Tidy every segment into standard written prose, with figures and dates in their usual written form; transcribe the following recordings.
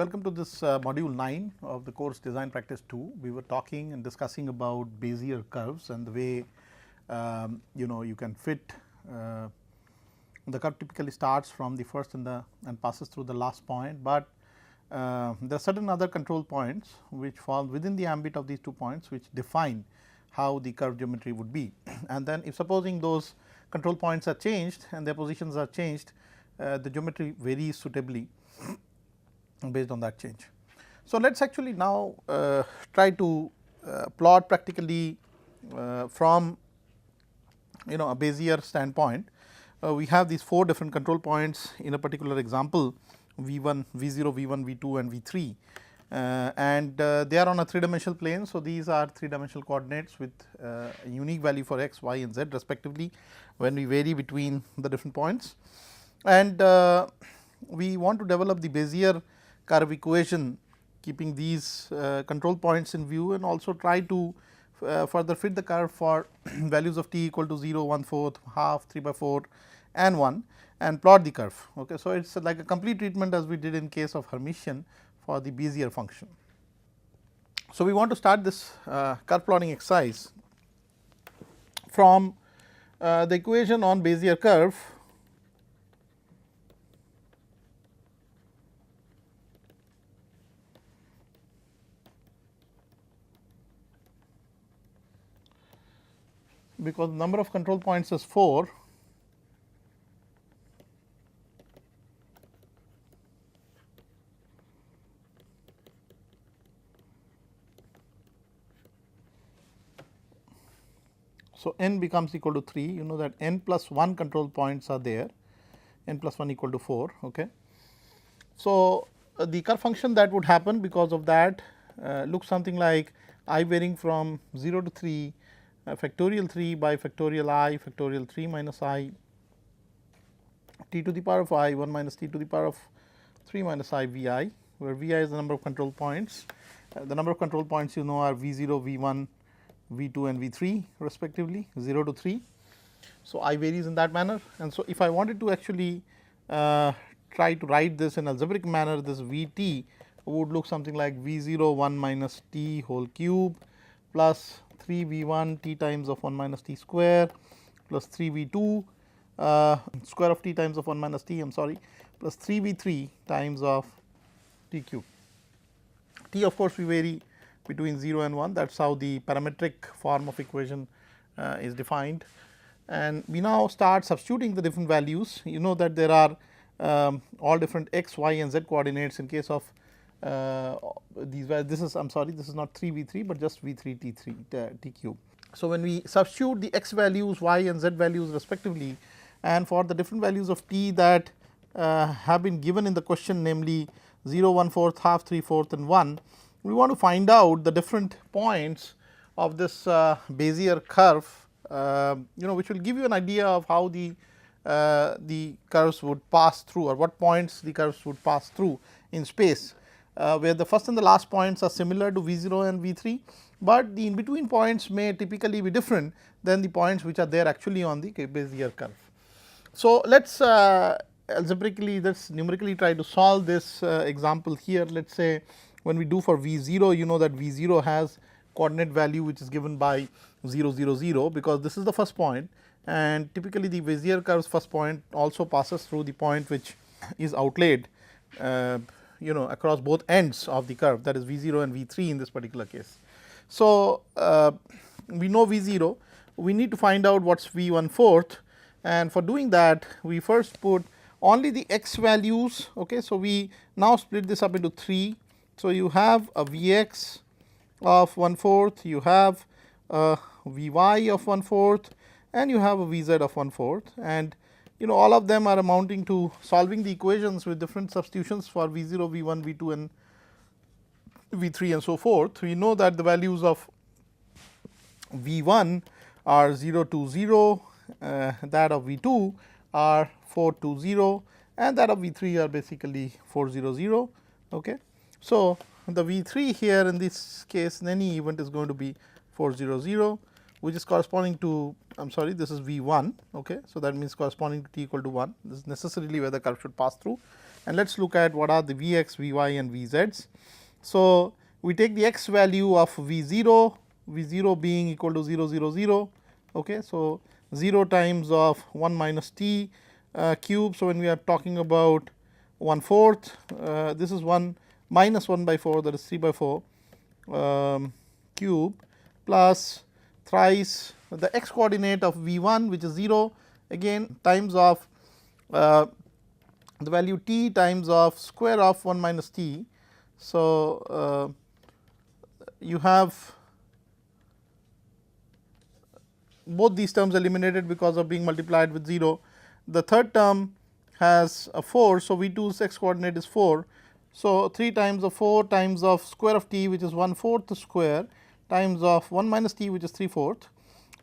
welcome to this module 9 of the course Design Practice 2. We were talking and discussing about Bezier curves and the way you can fit the curve typically starts from the first and passes through the last point, but there are certain other control points which fall within the ambit of these 2 points which define how the curve geometry would be. And then if supposing those control points are changed and their positions are changed, the geometry varies suitably based on that change. So, let us actually now try to plot practically from a Bezier standpoint. We have these 4 different control points in a particular example V1, V0, V1, V2 and V3 and they are on a 3-dimensional plane. So, these are 3-dimensional coordinates with a unique value for x, y and z respectively when we vary between the different points. And we want to develop the Bezier curve equation keeping these control points in view, and also try to further fit the curve for values of t equal to 0, 1/4, half, 3/4 and 1 and plot the curve. Okay. So, it is like a complete treatment as we did in case of Hermitian for the Bezier function. So, we want to start this curve plotting exercise from the equation on Bezier curve because the number of control points is 4. So, n becomes equal to 3, you know that n plus 1 control points are there, n plus 1 equal to 4. Okay. So, the curve function that would happen because of that looks something like I varying from 0 to 3 factorial 3 by factorial I factorial 3 minus I t to the power of I 1 minus t to the power of 3 minus I V I, where V I is the number of control points. The number of control points are V0, V1, V2 and V3 respectively 0 to 3. So, I varies in that manner, and so if I wanted to actually try to write this in algebraic manner, this Vt would look something like V0 1 minus t whole cube plus 3 V1 t times of 1 minus t square plus 3 V2 square of t times of 1 minus t, I am sorry, plus 3 V3 times of t cube. T of course, we vary between 0 and 1, that is how the parametric form of equation is defined. And we now start substituting the different values. You know that there are all different x, y and z coordinates in case of these values. This is, I am sorry, this is not 3 V3, but just V3 T3 T cube. So, when we substitute the x values, y and z values respectively, and for the different values of t that have been given in the question, namely 0, 1/4, half, 3/4 and 1, we want to find out the different points of this Bezier curve, which will give you an idea of how the curves would pass through, or what points the curves would pass through in space, where the first and the last points are similar to V0 and V3, but the in between points may typically be different than the points which are there actually on the Bezier curve. So, let us algebraically, let us numerically try to solve this example here. Let us say when we do for V0, you know that V0 has coordinate value which is given by 0, 0, 0, because this is the first point, and typically the Bezier curve's first point also passes through the point which is outlaid across both ends of the curve, that is V0 and V3 in this particular case. So, we know V0, we need to find out what is V1/4, and for doing that we first put only the x values. Okay. So, we now split this up into 3. So, you have a Vx of 1/4, you have a Vy of 1/4 and you have a Vz of 1/4, and all of them are amounting to solving the equations with different substitutions for V0, V1, V2 and V3 and so forth. We know that the values of V1 are 0, 2, 0, that of V2 are 4, 2, 0 and that of V3 are basically 4, 0, 0. Okay. So, the V3 here in this case in any event is going to be 4, 0, 0, which is corresponding to I am sorry, this is V1. Okay. So, that means corresponding to t equal to 1, this is necessarily where the curve should pass through, and let us look at what are the Vx, Vy and Vz's. So, we take the x value of V0, V0 being equal to 0 0 0. Okay. So, 0 times of 1 minus t cube. So, when we are talking about 1/4, this is 1 minus 1 by 4, that is 3 by 4 cube, plus thrice the x coordinate of V1, which is 0, again times of the value t times of square of 1 minus t. So, you have both these terms eliminated because of being multiplied with 0. The third term has a 4. So, V2's x coordinate is 4. So, 3 times of 4 times of square of t, which is 1/4 square, times of 1 minus t, which is 3/4,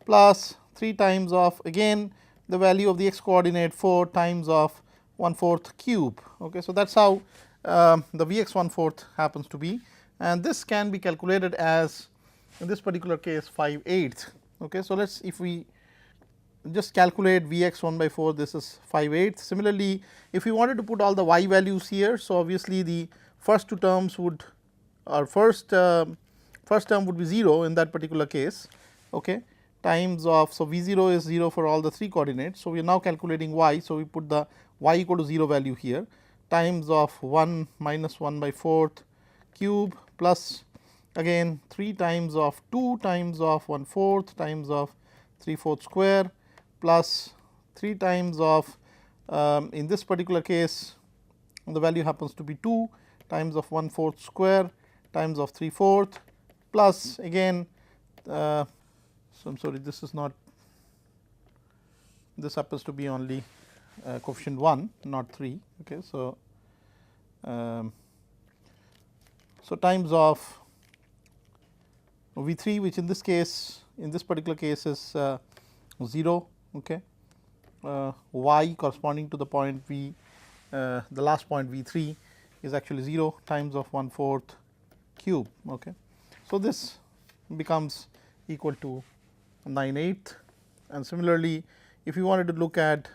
plus 3 times of again the value of the x coordinate 4 times of 1/4 cube. Okay. So, that is how the Vx 1/4 happens to be, and this can be calculated as, in this particular case, 5/8. Okay. So, let us, if we just calculate Vx 1 by 4, this is 5/8. Similarly, if we wanted to put all the y values here, so obviously the first two terms would, or first term would be 0 in that particular case. Okay. Times of, so V0 is 0 for all the 3 coordinates. So, we are now calculating y. So, we put the y equal to 0 value here, times of 1 minus 1 by 4th cube, plus again 3 times of 2 times of 1/4 times of 3/4 square, plus 3 times of in this particular case the value happens to be 2 times of 1/4 square times of 3/4, plus again so, I am sorry, this is not, this happens to be only coefficient 1, not 3. Okay. So, so times of V3, which in this case, in this particular case is 0. Okay. Y corresponding to the point V, the last point V3 is actually 0 times of 1/4 cube. Okay. So, this becomes equal to 9/8, and similarly, if you wanted to look at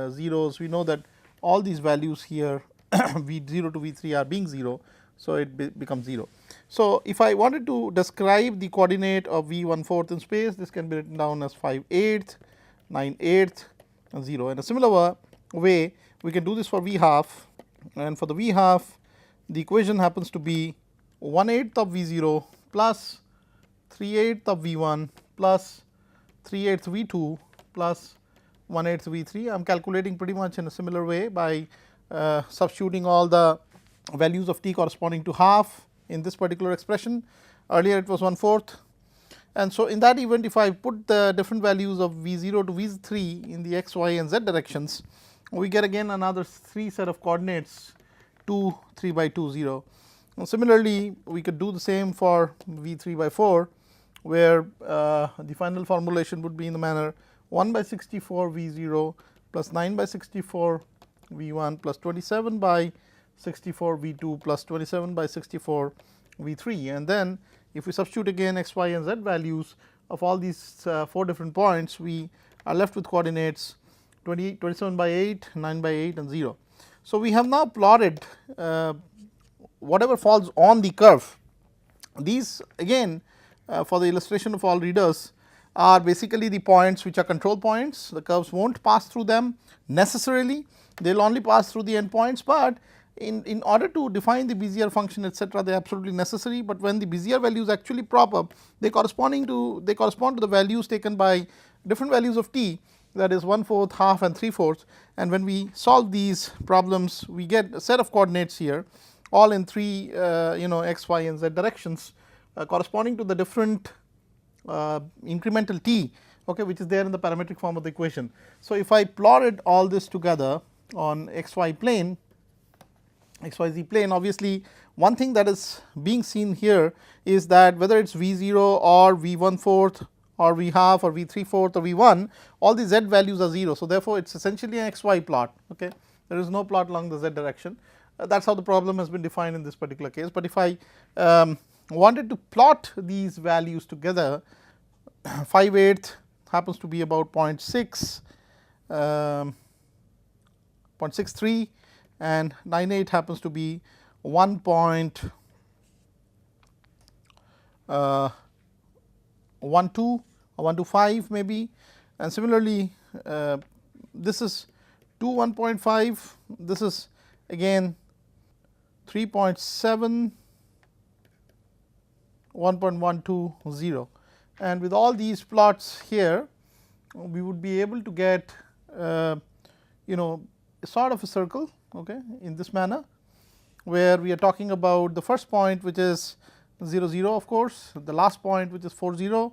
zeros, we know that all these values here V0 to V3 are being 0. So, it becomes 0. So, if I wanted to describe the coordinate of V 1/4 in space, this can be written down as 5/8, 9/8 and 0. In a similar way, we can do this for V half, and for the V half the equation happens to be 1/8 of V0 plus 3/8 of V1 plus 3/8 V2 plus 1/8 V3. I am calculating pretty much in a similar way by substituting all the values of t corresponding to half in this particular expression. Earlier it was 1/4, and so in that event, if I put the different values of V0 to V3 in the x, y and z directions, we get again another 3 set of coordinates 2, 3 by 2, 0. And similarly, we could do the same for V3 by 4, where the final formulation would be in the manner 1 by 64 V0 plus 9 by 64 V1 plus 27 by 64 V2 plus 27 by 64 V3, and then if we substitute again x, y and z values of all these 4 different points, we are left with coordinates 28, 27 by 8, 9 by 8 and 0. So, we have now plotted whatever falls on the curve. These again for the illustration of all readers are basically the points which are control points. The curves will not pass through them necessarily, they will only pass through the endpoints, but in order to define the Bezier function, etc., they are absolutely necessary. But when the Bezier values actually prop up, they correspond to the values taken by different values of t, that is 1/4, half and 3/4, and when we solve these problems, we get a set of coordinates here all in 3 x, y and z directions corresponding to the different incremental t, okay, which is there in the parametric form of the equation. So, if I plotted all this together on xy plane, xyz plane, obviously one thing that is being seen here is that whether it is V0 or V1/4 or V half or V3/4 or V1, all the z values are 0. So, therefore, it is essentially an xy plot. Okay. There is no plot along the z direction. That is how the problem has been defined in this particular case. But if I wanted to plot these values together, 5/8, happens to be about 0.6, 0.63, and 98 happens to be 1.12 or 1.25 maybe, and similarly this is 2 1.5, this is again 3.7, 1.120, and with all these plots here we would be able to get sort of a circle, okay, in this manner, where we are talking about the first point which is 0 0 of course, the last point which is 4 0,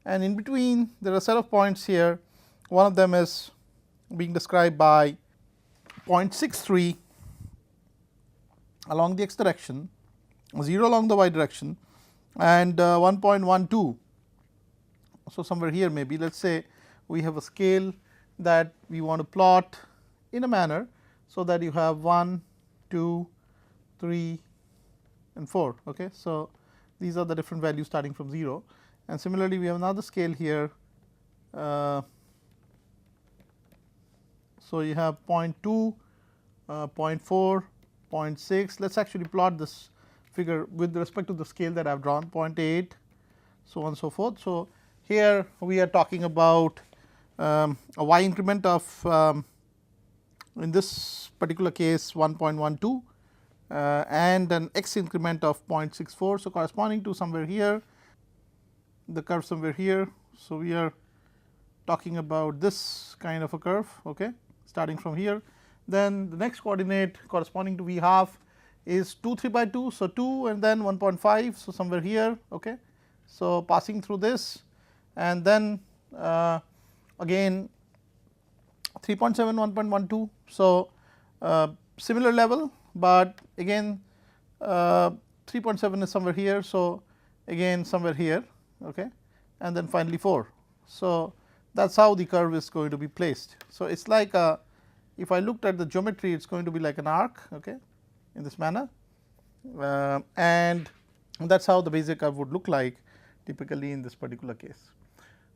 and in between there are a set of points here. One of them is being described by 0.63 along the x direction, 0 along the y direction, and 1.12. So, somewhere here maybe, let us say we have a scale that we want to plot in a manner, so that you have 1, 2, 3 and 4. Okay. So, these are the different values starting from 0, and similarly we have another scale here. So, you have 0.2, 0.4, 0.6. Let us actually plot this figure with respect to the scale that I have drawn, 0.8, so on and so forth. So, here we are talking about a y increment of in this particular case 1.12 and an x increment of 0.64. So, corresponding to somewhere here, the curve somewhere here. So, we are talking about this kind of a curve, okay, starting from here. Then the next coordinate corresponding to v half is 2 3 by 2. So, 2 and then 1.5. So, somewhere here, okay. So, passing through this, and then again 3.7, 1.12. So, similar level, but again 3.7 is somewhere here. So, again somewhere here, okay, and then finally 4. So, that is how the curve is going to be placed. So, it is like a, if I looked at the geometry, it is going to be like an arc, okay, in this manner, and that is how the Bezier curve would look like typically in this particular case.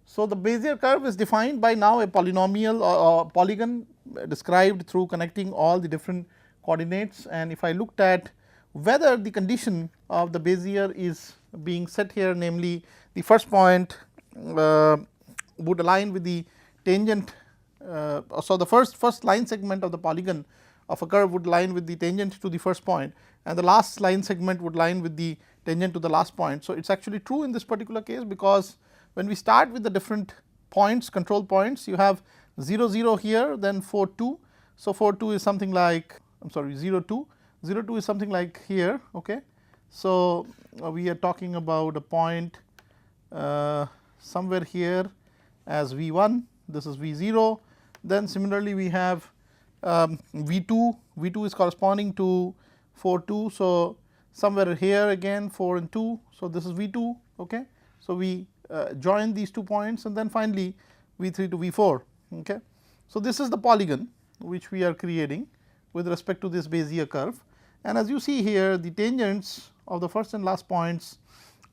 So, the Bezier curve is defined by now a polynomial or polygon described through connecting all the different coordinates, and if I looked at whether the condition of the Bezier is being set here, namely the first point would align with the tangent. So, the first line segment of the polygon of a curve would line with the tangent to the first point, and the last line segment would line with the tangent to the last point. So, it is actually true in this particular case, because when we start with the different points, control points, you have 0 0 here, then 4 2. So, 4 2 is something like, I am sorry, 0 2, 0 2 is something like here, okay. So, we are talking about a point somewhere here as v 1, this is v 0. Then similarly we have v 2, v 2 is corresponding to 4 2. So, somewhere here again 4 and 2. So, this is v 2, okay. So, we join these 2 points, and then finally v 3 to v 4, okay. So, this is the polygon which we are creating with respect to this Bezier curve, and as you see here, the tangents of the first and last points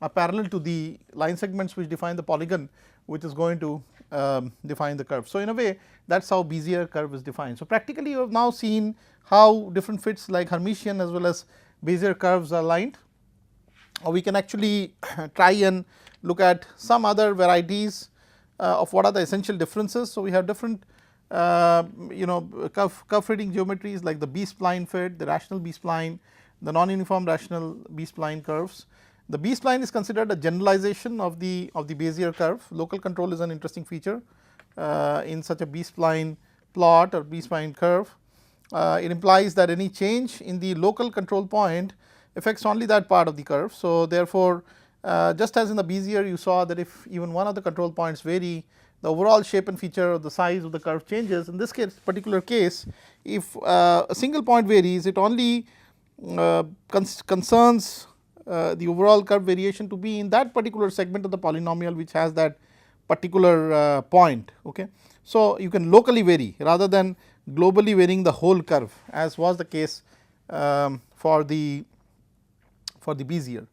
are parallel to the line segments which define the polygon, which is going to define the curve. So, in a way, that is how Bezier curve is defined. So, practically you have now seen how different fits like Hermitian as well as Bezier curves are lined. We can actually try and look at some other varieties of what are the essential differences. So, we have different curve fitting geometries like the B-spline fit, the rational B-spline, the non-uniform rational B-spline curves. The B-spline is considered a generalization of the Bezier curve. Local control is an interesting feature in such a B-spline plot or B-spline curve. It implies that any change in the local control point affects only that part of the curve. So, therefore, just as in the Bezier, you saw that if even one of the control points vary, the overall shape and feature of the size of the curve changes. In this particular case, if a single point varies, it only concerns the overall curve variation to be in that particular segment of the polynomial which has that particular point. Okay. So, you can locally vary rather than globally varying the whole curve, as was the case for the Bezier.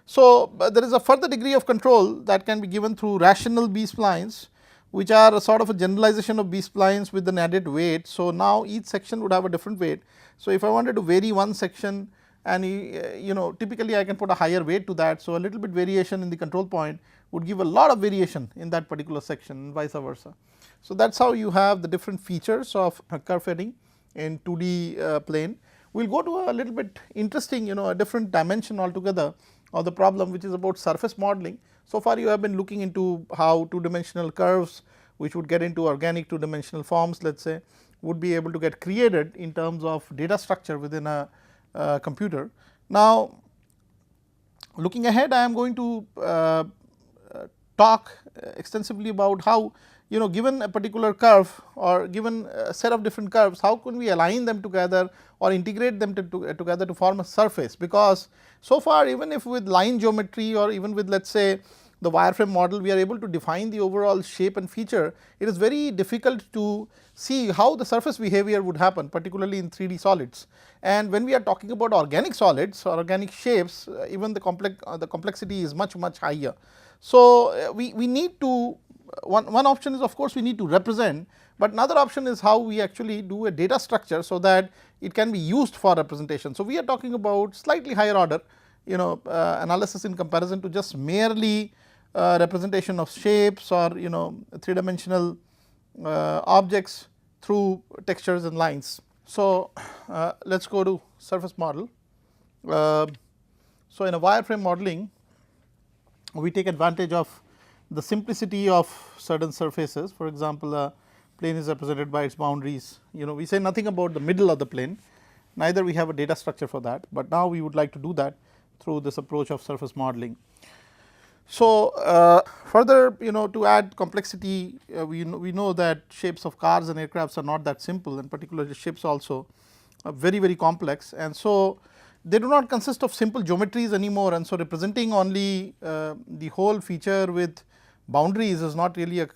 So, there is a further degree of control that can be given through rational B-splines, which are a sort of a generalization of B-splines with an added weight. So, now each section would have a different weight. So, if I wanted to vary one section and typically I can put a higher weight to that. So, a little bit variation in the control point would give a lot of variation in that particular section and vice versa. So, that is how you have the different features of curve fitting in 2D plane. We will go to a little bit interesting a different dimension altogether of the problem, which is about surface modeling. So far you have been looking into how 2-dimensional curves, which would get into organic 2-dimensional forms, let us say, would be able to get created in terms of data structure within a computer. Now, looking ahead, I am going to talk extensively about how given a particular curve or given a set of different curves, how can we align them together or integrate them together to form a surface. Because so far, even if with line geometry or even with, let us say, the wireframe model, we are able to define the overall shape and feature, it is very difficult to see how the surface behavior would happen, particularly in 3D solids. And when we are talking about organic solids or organic shapes, even the complexity is much higher. So, we need to one option is, of course, we need to represent, but another option is how we actually do a data structure, so that it can be used for representation. So, we are talking about slightly higher order analysis in comparison to just merely representation of shapes or 3-dimensional objects through textures and lines. So, let us go to surface model. So, in a wireframe modeling, we take advantage of the simplicity of certain surfaces. For example, a plane is represented by its boundaries. We say nothing about the middle of the plane, neither we have a data structure for that, but now we would like to do that through this approach of surface modeling. So, further to add complexity, we know that shapes of cars and aircrafts are not that simple, and particularly ships also are very complex, and so they do not consist of simple geometries anymore, and so representing only the whole feature with boundaries is not really a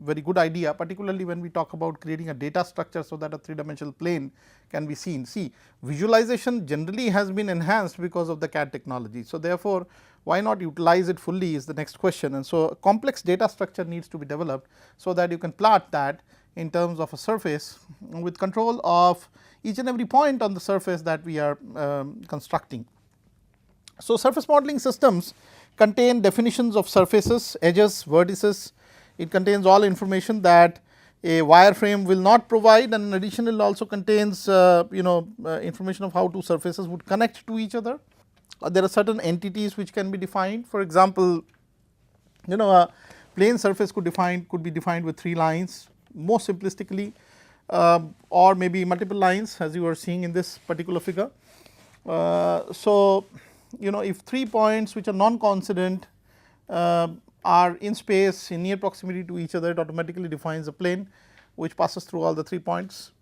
very good idea, particularly when we talk about creating a data structure, so that a 3-dimensional plane can be seen. See, visualization generally has been enhanced because of the CAD technology. So, therefore, why not utilize it fully is the next question, and so a complex data structure needs to be developed, so that you can plot that in terms of a surface with control of each and every point on the surface that we are constructing. So, surface modeling systems contain definitions of surfaces, edges, vertices. It contains all information that a wireframe will not provide, and in addition it also contains information of how two surfaces would connect to each other. There are certain entities which can be defined. For example, a plane surface could be defined with 3 lines most simplistically, or maybe multiple lines, as you are seeing in this particular figure. So, if 3 points which are non-coincident are in space in near proximity to each other, it automatically defines a plane which passes through all the 3 points.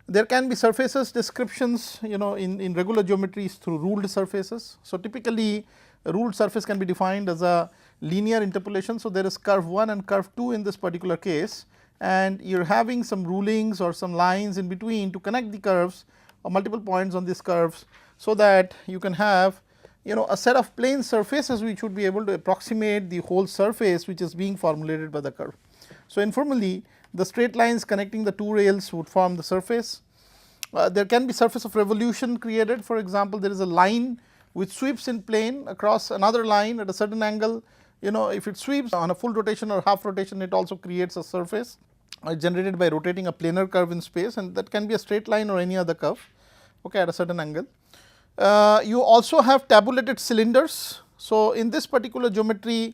There can be surfaces descriptions in regular geometries through ruled surfaces. So, typically a ruled surface can be defined as a linear interpolation. So, there is curve 1 and curve 2 in this particular case, and you are having some rulings or some lines in between to connect the curves or multiple points on these curves, so that you can have a set of plane surfaces which would be able to approximate the whole surface which is being formulated by the curve. So, informally, the straight lines connecting the 2 rails would form the surface. There can be surface of revolution created. For example, there is a line which sweeps in plane across another line at a certain angle. If it sweeps on a full rotation or half rotation, it also creates a surface generated by rotating a planar curve in space, and that can be a straight line or any other curve at a certain angle. You also have tabulated cylinders. So, in this particular geometry,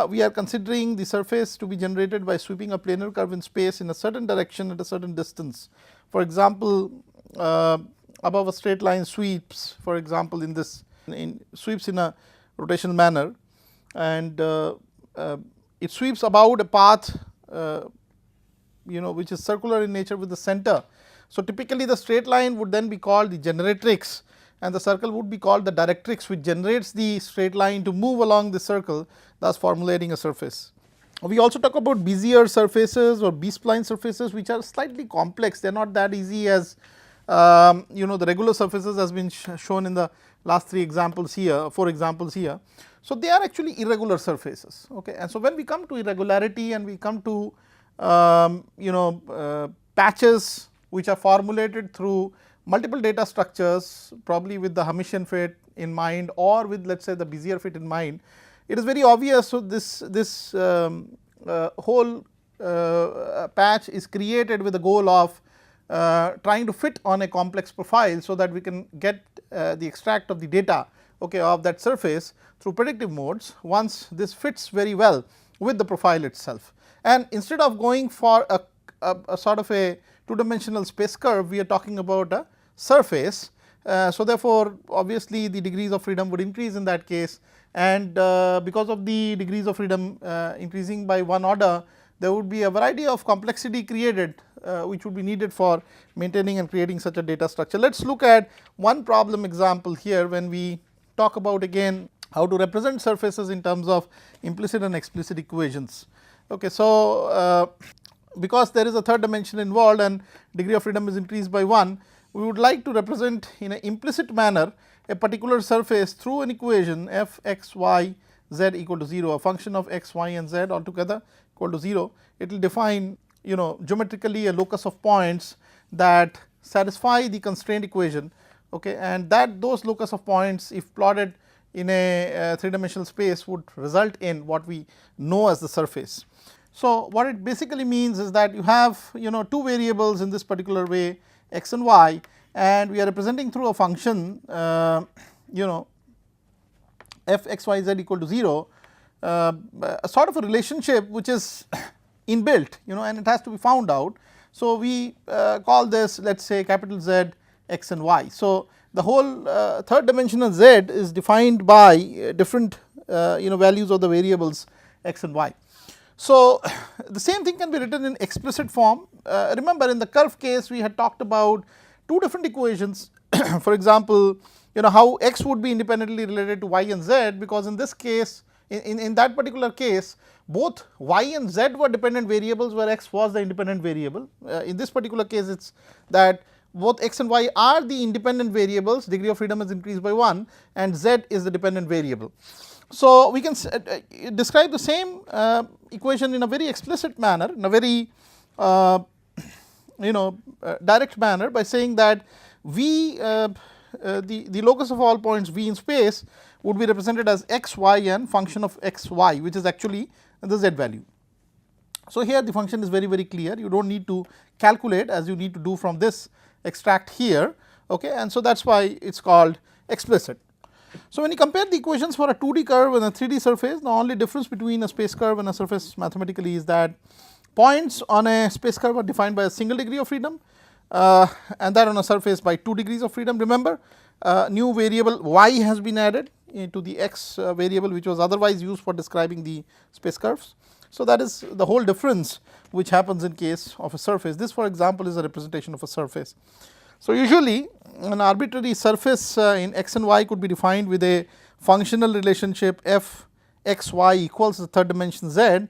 we are considering the surface to be generated by sweeping a planar curve in space in a certain direction at a certain distance. For example, above a straight line sweeps, for example, sweeps in a rotational manner, and it sweeps about a path which is circular in nature with the center. So, typically the straight line would then be called the generatrix, and the circle would be called the directrix, which generates the straight line to move along the circle, thus formulating a surface. We also talk about Bezier surfaces or B-spline surfaces, which are slightly complex. They are not that easy as the regular surfaces has been shown in the last 3 examples here, 4 examples here. So, they are actually irregular surfaces. Okay. And so, when we come to irregularity and we come to patches which are formulated through multiple data structures, probably with the Hermitian fit in mind or with, let us say, the Bezier fit in mind, it is very obvious. So, this whole patch is created with the goal of trying to fit on a complex profile, so that we can get the extract of the data, okay, of that surface through predictive modes once this fits very well with the profile itself. And instead of going for a sort of a 2-dimensional space curve, we are talking about a surface. So, therefore, obviously, the degrees of freedom would increase in that case, and because of the degrees of freedom increasing by 1 order, there would be a variety of complexity created which would be needed for maintaining and creating such a data structure. Let us look at one problem example here when we talk about again how to represent surfaces in terms of implicit and explicit equations. Okay. So, because there is a third dimension involved and degree of freedom is increased by 1, we would like to represent in an implicit manner a particular surface through an equation f x y z equal to 0, a function of x, y and z altogether equal to 0. It will define geometrically a locus of points that satisfy the constraint equation, okay, and that those locus of points, if plotted in a 3-dimensional space, would result in what we know as the surface. So, what it basically means is that you have 2 variables in this particular way, x and y, and we are representing through a function f x y z equal to 0, a sort of a relationship which is inbuilt, and it has to be found out. So, we call this, let us say, capital Z x and y. So, the whole third dimensional z is defined by different values of the variables x and y. So, the same thing can be written in explicit form. Remember, in the curve case we had talked about 2 different equations. For example, how x would be independently related to y and z, because in this case, in that particular case, both y and z were dependent variables, where x was the independent variable. In this particular case, it is that both x and y are the independent variables, degree of freedom is increased by 1, and z is the dependent variable. So, we can describe the same equation in a very explicit manner, in a very direct manner, by saying that v the locus of all points v in space would be represented as x, y and function of x, y, which is actually the z value. So, here the function is very clear, you do not need to calculate as you need to do from this extract here, okay, and so that is why it is called explicit. So, when you compare the equations for a 2D curve and a 3D surface, the only difference between a space curve and a surface mathematically is that points on a space curve are defined by a single degree of freedom, and that on a surface by 2 degrees of freedom. Remember, new variable y has been added into the x variable, which was otherwise used for describing the space curves. So, that is the whole difference which happens in case of a surface. This, for example, is a representation of a surface. So, usually an arbitrary surface in x and y could be defined with a functional relationship f x y equals the third dimension z,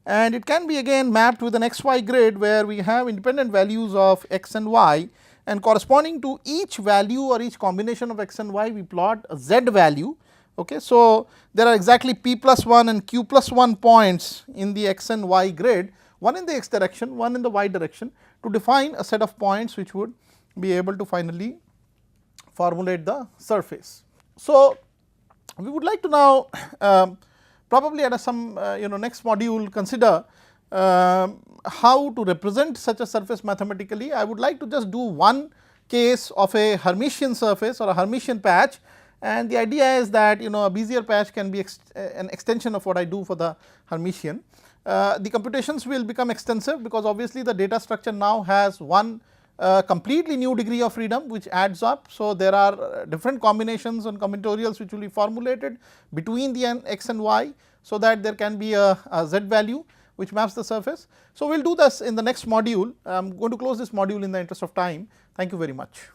and it can be again mapped with an xy grid, where we have independent values of x and y, and corresponding to each value or each combination of x and y, we plot a z value. Okay. So, there are exactly p plus 1 and q plus 1 points in the x and y grid, one in the x direction, one in the y direction, to define a set of points which would be able to finally formulate the surface. So, we would like to now probably at some next module consider how to represent such a surface mathematically. I would like to just do one case of a Hermitian surface or a Hermitian patch, and the idea is that a Bezier patch can be an extension of what I do for the Hermitian. The computations will become extensive, because obviously the data structure now has one completely new degree of freedom which adds up. So, there are different combinations and combinatorials which will be formulated between the x and y, so that there can be a z value which maps the surface. So, we will do this in the next module. I am going to close this module in the interest of time. Thank you very much.